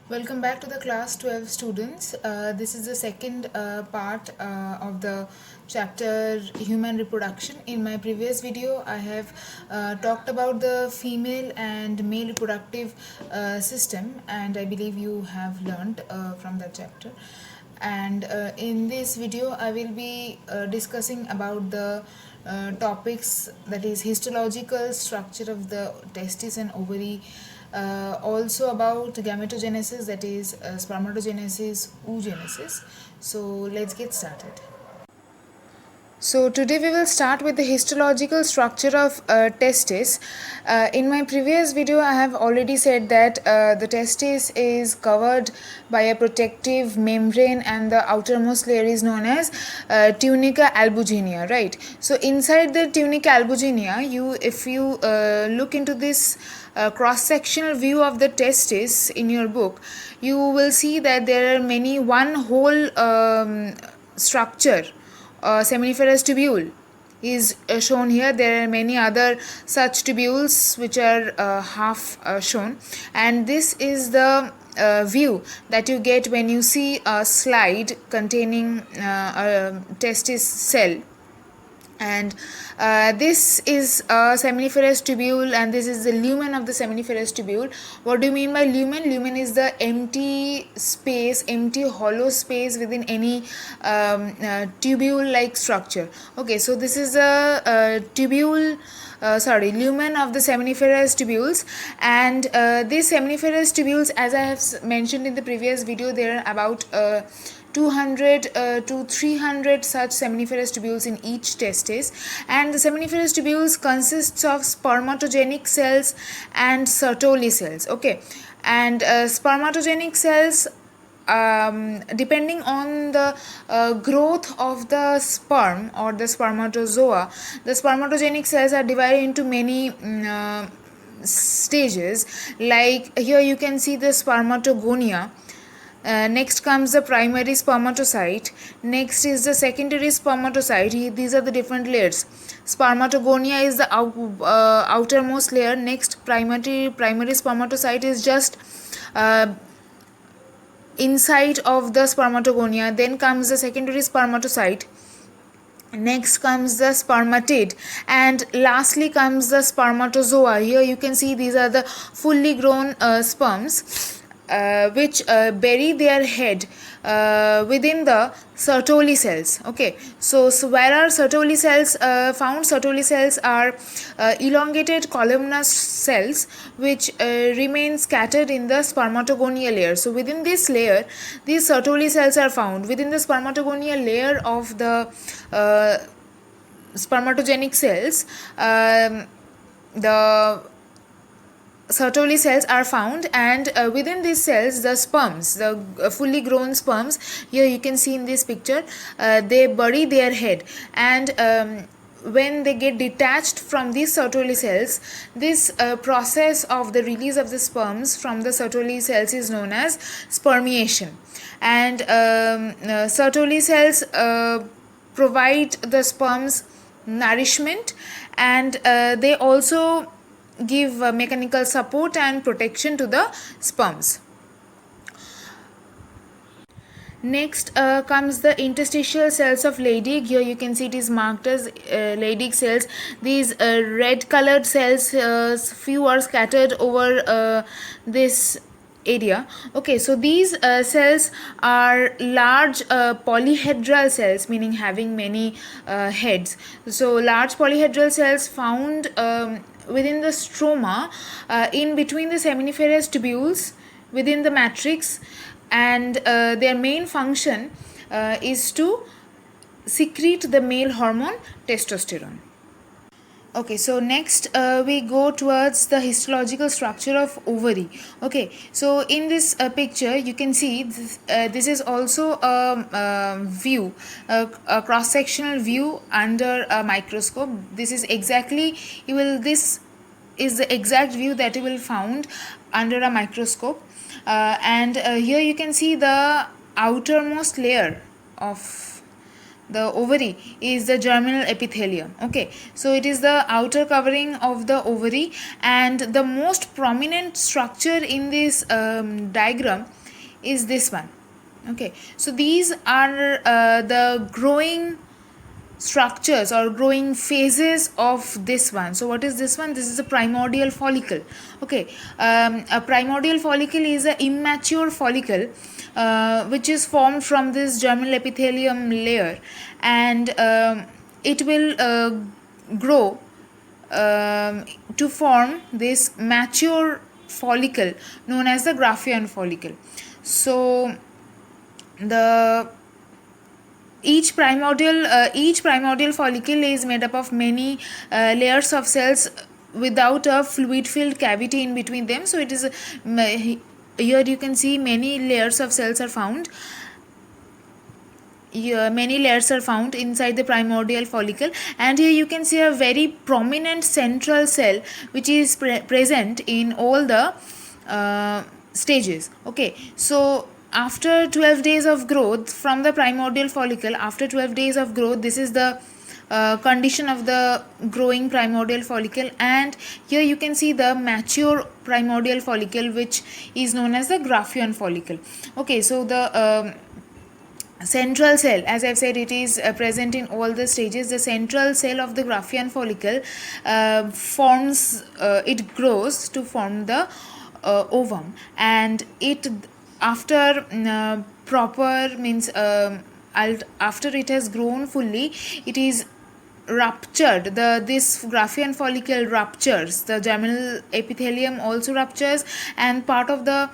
Welcome back to the class 12 students. This is the second part of the chapter human reproduction. In my previous video, I have talked about the female and male reproductive system, and I believe you have learned from that chapter. And in this video, I will be discussing about the topics, that is histological structure of the testis and ovary, also about gametogenesis, that is spermatogenesis, oogenesis. So let's get started. So today we will start with the histological structure of testis. In my previous video, I have already said that the testis is covered by a protective membrane, and the outermost layer is known as tunica albuginea, right? So inside the tunica albuginea, if you look into this cross-sectional view of the testis in your book, you will see that there are one whole structure, seminiferous tubule is shown here. There are many other such tubules which are half shown, and this is the view that you get when you see a slide containing a testis cell. And this is a seminiferous tubule, and this is the lumen of the seminiferous tubule. What do you mean by lumen? Lumen is the empty space, empty hollow space within any tubule like structure. Okay, so this is a lumen of the seminiferous tubules. And these seminiferous tubules, as I have mentioned in the previous video, there are about 200 to 300 such seminiferous tubules in each testis, and the seminiferous tubules consists of spermatogenic cells and Sertoli cells. Okay, and spermatogenic cells, depending on the growth of the sperm or the spermatozoa, the spermatogenic cells are divided into many stages. Like here you can see the spermatogonia. Next comes the primary spermatocyte. Next is the secondary spermatocyte. These are the different layers. Spermatogonia is the outermost layer. Next, primary spermatocyte is just inside of the spermatogonia. Then comes the secondary spermatocyte. Next comes the spermatid, and lastly comes the spermatozoa. Here you can see these are the fully grown sperms which bury their head within the Sertoli cells. Okay, so where are Sertoli cells found? Sertoli cells are elongated columnar cells which remain scattered in the spermatogonia layer. So within this layer, these Sertoli cells are found. Within the spermatogonia layer of the spermatogenic cells, the Sertoli cells are found, and within these cells, the sperms, the fully grown sperms, here you can see in this picture, they bury their head, and when they get detached from these Sertoli cells, this process of the release of the sperms from the Sertoli cells is known as spermiation. And Sertoli cells provide the sperms nourishment, and they also give mechanical support and protection to the sperms. Next comes the interstitial cells of Leydig. Here you can see it is marked as Leydig cells. These red colored cells, few are scattered over this area. Okay, so these cells are large polyhedral cells, meaning having many heads. So large polyhedral cells found within the stroma, in between the seminiferous tubules, within the matrix, and their main function is to secrete the male hormone testosterone. Okay, so next we go towards the histological structure of ovary. Okay, so in this picture you can see this is also a view, a cross-sectional view under a microscope. This is the exact view that you will found under a microscope, and here you can see the outermost layer of the ovary is the germinal epithelium. Okay, so it is the outer covering of the ovary, and the most prominent structure in this diagram is this one. Okay, so these are the growing structures or growing phases of this one. So what is this one? This is a primordial follicle. Okay, a primordial follicle is an immature follicle which is formed from this germinal epithelium layer, and it will grow to form this mature follicle known as the Graafian follicle. So the each primordial follicle is made up of many layers of cells without a fluid filled cavity in between them. So it is here you can see many layers of cells are found. Many layers are found inside the primordial follicle, and here you can see a very prominent central cell which is present in all the stages. Okay, so after 12 days of growth from the primordial follicle, after 12 days of growth, this is the condition of the growing primordial follicle, and here you can see the mature primordial follicle which is known as the Graafian follicle. Okay, so the central cell, as I've said, it is present in all the stages. The central cell of the Graafian follicle it grows to form the ovum, and it after proper means after it has grown fully, it is ruptured. This Graafian follicle ruptures, the germinal epithelium also ruptures, and part of the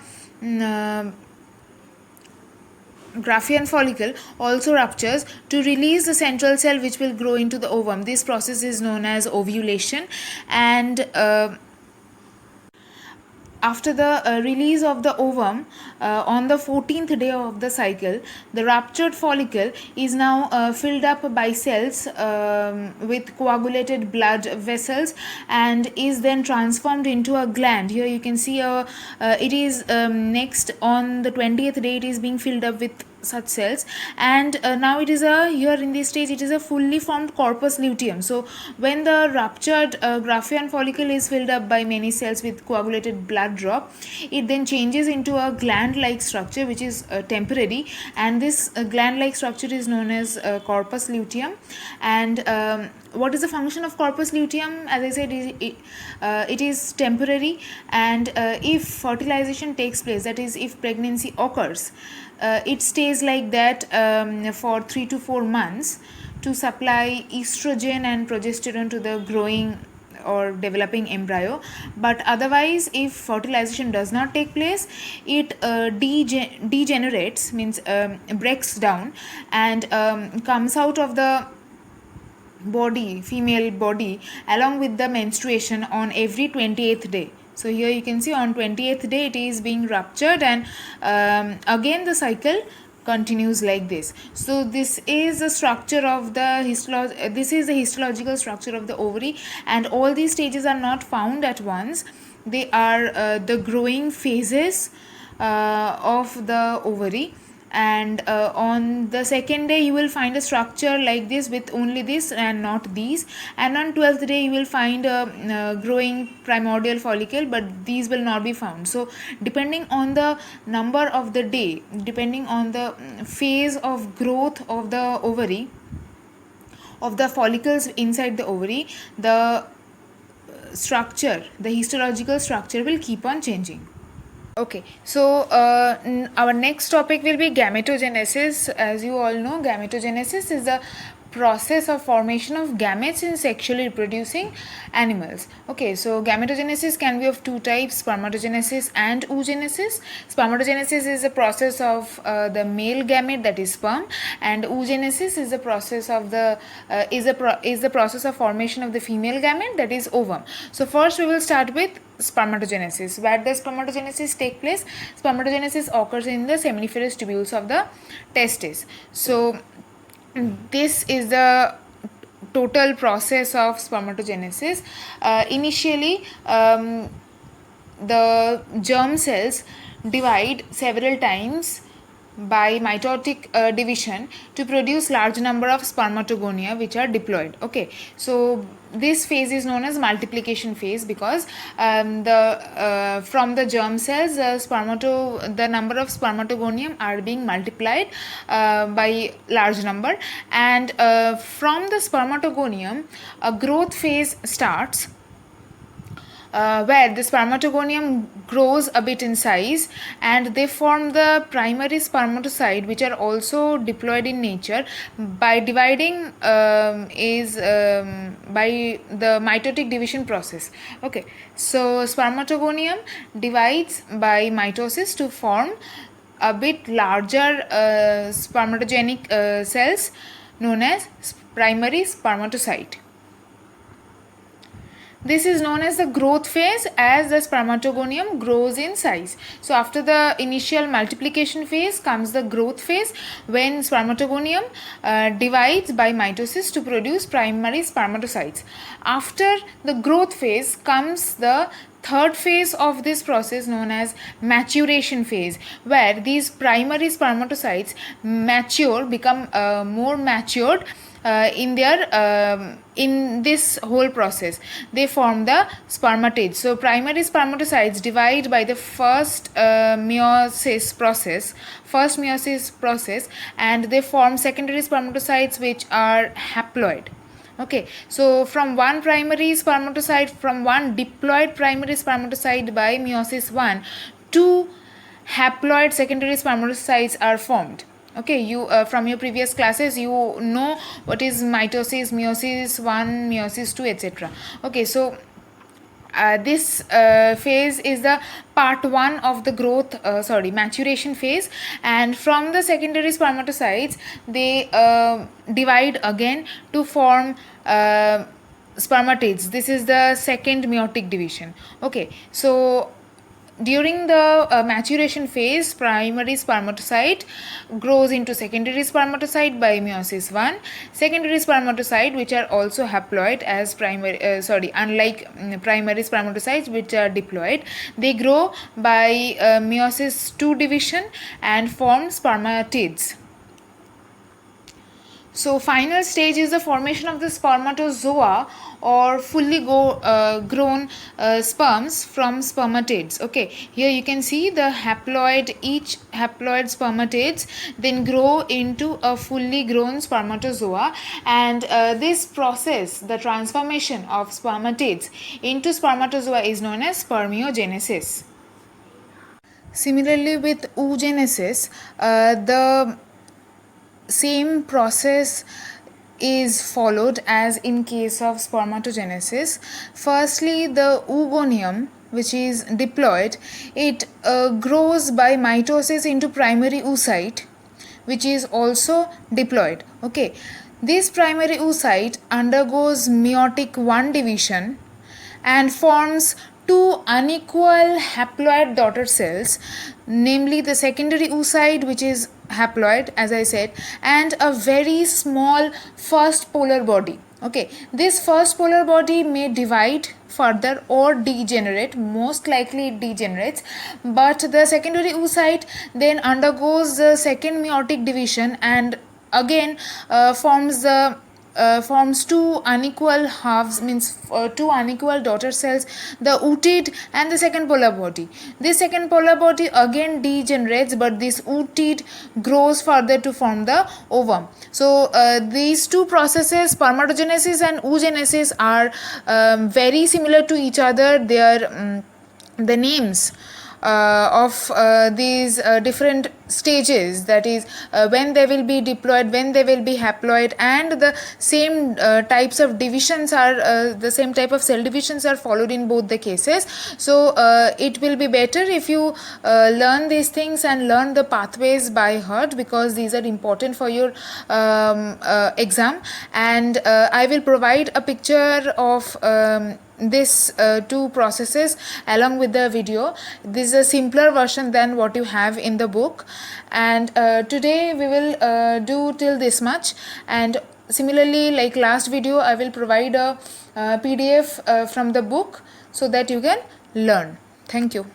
Graafian follicle also ruptures to release the central cell which will grow into the ovum. This process is known as ovulation, and after the release of the ovum on the 14th day of the cycle, the ruptured follicle is now filled up by cells with coagulated blood vessels, and is then transformed into a gland. Here you can see it is next on the 20th day it is being filled up with such cells, and now it is here in this stage it is a fully formed corpus luteum. So when the ruptured Graafian follicle is filled up by many cells with coagulated blood drop, it then changes into a gland like structure which is temporary, and this gland like structure is known as corpus luteum. And what is the function of corpus luteum? As I said, it is temporary, and if fertilization takes place, that is if pregnancy occurs, it stays like that for 3 to 4 months to supply estrogen and progesterone to the growing or developing embryo. But otherwise, if fertilization does not take place, it degenerates, means breaks down, and comes out of the female body along with the menstruation on every 28th day. So here you can see on 20th day it is being ruptured, and again the cycle continues like this. So this is the structure of the this is the histological structure of the ovary, and all these stages are not found at once. They are the growing phases of the ovary, and on the second day you will find a structure like this with only this and not these, and on 12th day you will find a growing primordial follicle, but these will not be found. So depending on the number of the day, depending on the phase of growth of the ovary, of the follicles inside the ovary, the structure, the histological structure will keep on changing. Okay, so our next topic will be gametogenesis. As you all know, gametogenesis is the process of formation of gametes in sexually reproducing animals. Okay, so gametogenesis can be of two types, spermatogenesis and oogenesis. Spermatogenesis is the process of the male gamete, that is sperm, and oogenesis is the process of the is the process of formation of the female gamete, that is ovum. So first we will start with spermatogenesis. Where does spermatogenesis take place? Spermatogenesis occurs in the seminiferous tubules of the testes. So this is the total process of spermatogenesis. Initially, the germ cells divide several times by mitotic division to produce large number of spermatogonia which are diploid. Okay, so this phase is known as multiplication phase because from the germ cells the number of spermatogonium are being multiplied by large number, and from the spermatogonium a growth phase starts where the spermatogonium grows a bit in size and they form the primary spermatocyte, which are also diploid in nature by dividing by the mitotic division process. Okay, so spermatogonium divides by mitosis to form a bit larger spermatogenic cells known as primary spermatocyte. This is known as the growth phase as the spermatogonium grows in size. So after the initial multiplication phase comes the growth phase, when spermatogonium divides by mitosis to produce primary spermatocytes. After the growth phase comes the third phase of this process known as maturation phase, where these primary spermatocytes become more matured in this whole process. They form the spermatids. So primary spermatocytes divide by the first meiosis process, and they form secondary spermatocytes which are haploid. Okay, so from one diploid primary spermatocyte by meiosis 1, two haploid secondary spermatocytes are formed. Okay, you from your previous classes you know what is mitosis, meiosis 1, meiosis 2, etc. Okay, so this phase is the part 1 of the maturation phase, and from the secondary spermatocytes they divide again to form spermatids. This is the second meiotic division. Okay, so during the maturation phase, primary spermatocyte grows into secondary spermatocyte by meiosis 1. Secondary spermatocyte, which are also haploid as unlike primary spermatocytes which are diploid, they grow by meiosis 2 division and form spermatids. So final stage is the formation of the spermatozoa or fully grown sperms from spermatids. Okay, here you can see the each haploid spermatids then grow into a fully grown spermatozoa, and this process, the transformation of spermatids into spermatozoa, is known as spermiogenesis. Similarly with oogenesis, the same process is followed as in case of spermatogenesis. Firstly, the oogonium, which is diploid, it grows by mitosis into primary oocyte, which is also diploid. Okay, this primary oocyte undergoes meiotic 1 division and forms two unequal haploid daughter cells, namely the secondary oocyte, which is haploid as I said, and a very small first polar body. Okay, this first polar body may divide further or degenerate. Most likely it degenerates, but the secondary oocyte then undergoes the second meiotic division and again forms two unequal halves, means two unequal daughter cells, the oocyte and the second polar body. This second polar body again degenerates, but this oocyte grows further to form the ovum. So these two processes, spermatogenesis and oogenesis, are very similar to each other. They are the names of these different stages, that is when they will be diploid, when they will be haploid, and the same types of divisions are the same type of cell divisions are followed in both the cases. So it will be better if you learn these things and learn the pathways by heart, because these are important for your exam. And I will provide a picture of this two processes along with the video. This is a simpler version than what you have in the book, and today we will do till this much. And similarly, like last video, I will provide a PDF from the book so that you can learn. Thank you.